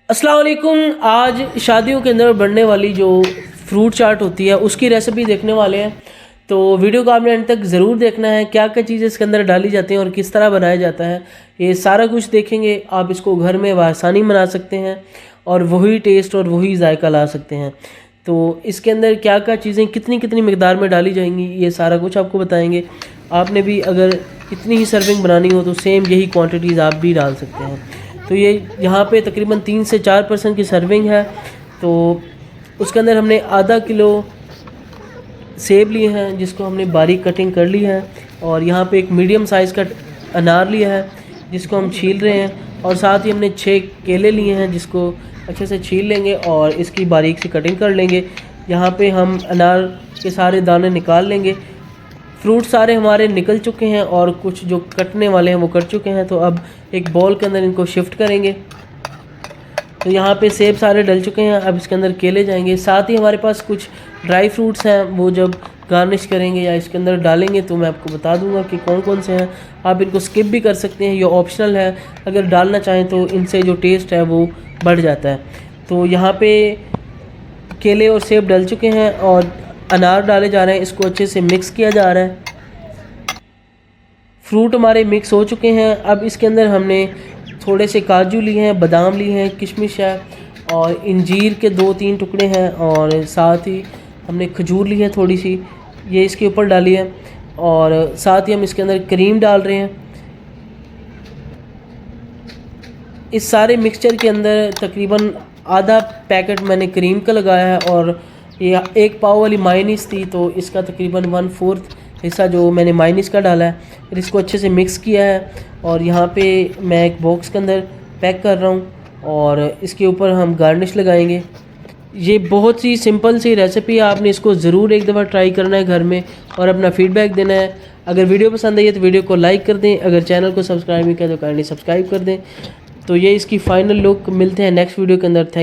अस्सलाम वालेकुम। आज शादियों के अंदर बनने वाली जो फ्रूट चाट होती है उसकी रेसिपी देखने वाले हैं, तो वीडियो को आपने अंत तक ज़रूर देखना है। क्या क्या चीज़ें इसके अंदर डाली जाती हैं और किस तरह बनाया जाता है, ये सारा कुछ देखेंगे। आप इसको घर में आसानी बना सकते हैं और वही टेस्ट और वही जायका ला सकते हैं। तो इसके अंदर क्या क्या चीज़ें कितनी कितनी मिकदार में डाली जाएंगी, ये सारा कुछ आपको बताएंगे। आपने भी अगर इतनी ही सर्विंग बनानी हो तो सेम यही क्वांटिटीज़ आप भी डाल सकते हैं। तो ये यहाँ पे तकरीबन 3 से 4 पर्सन की सर्विंग है। तो उसके अंदर हमने आधा किलो सेब लिए हैं जिसको हमने बारीक कटिंग कर ली है, और यहाँ पे एक मीडियम साइज़ का अनार लिया है जिसको हम छील रहे हैं, और साथ ही हमने 6 केले लिए हैं जिसको अच्छे से छील लेंगे और इसकी बारीक सी कटिंग कर लेंगे। यहाँ पे हम अनार के सारे दाने निकाल लेंगे। फ्रूट सारे हमारे निकल चुके हैं और कुछ जो कटने वाले हैं वो कट चुके हैं। तो अब एक बॉल के अंदर इनको शिफ्ट करेंगे। तो यहाँ पे सेब सारे डल चुके हैं, अब इसके अंदर केले जाएंगे। साथ ही हमारे पास कुछ ड्राई फ्रूट्स हैं, वो जब गार्निश करेंगे या इसके अंदर डालेंगे तो मैं आपको बता दूंगा कि कौन कौन से हैं। आप इनको स्किप भी कर सकते हैं, ये ऑप्शनल है। अगर डालना चाहें तो इनसे जो टेस्ट है वो बढ़ जाता है। तो यहाँ पे केले और सेब डल चुके हैं और अनार डाले जा रहे हैं। इसको अच्छे से मिक्स किया जा रहा है। फ्रूट हमारे मिक्स हो चुके हैं। अब इसके अंदर हमने थोड़े से काजू लिए हैं, बादाम लिए हैं, किशमिश है और इंजीर के 2-3 टुकड़े हैं, और साथ ही हमने खजूर ली है थोड़ी सी, ये इसके ऊपर डाली है। और साथ ही हम इसके अंदर क्रीम डाल रहे हैं। इस सारे मिक्सचर के अंदर तकरीबन आधा पैकेट मैंने क्रीम का लगाया है, और ये 1 पाव वाली मायोनीज़ थी तो इसका तकरीबन 1/4 हिस्सा जो मैंने मायोनीज़ का डाला है। फिर इसको अच्छे से मिक्स किया है और यहाँ पे मैं एक बॉक्स के अंदर पैक कर रहा हूँ, और इसके ऊपर हम गार्निश लगाएंगे। ये बहुत सी सिंपल सी रेसिपी है, आपने इसको ज़रूर एक दफ़ा ट्राई करना है घर में और अपना फ़ीडबैक देना है। अगर वीडियो पसंद आई है तो वीडियो को लाइक कर दें, अगर चैनल को सब्सक्राइब नहीं किया तो काइंडली सब्सक्राइब कर दें। तो ये इसकी फ़ाइनल लुक। मिलते हैं नेक्स्ट वीडियो के अंदर। थैंक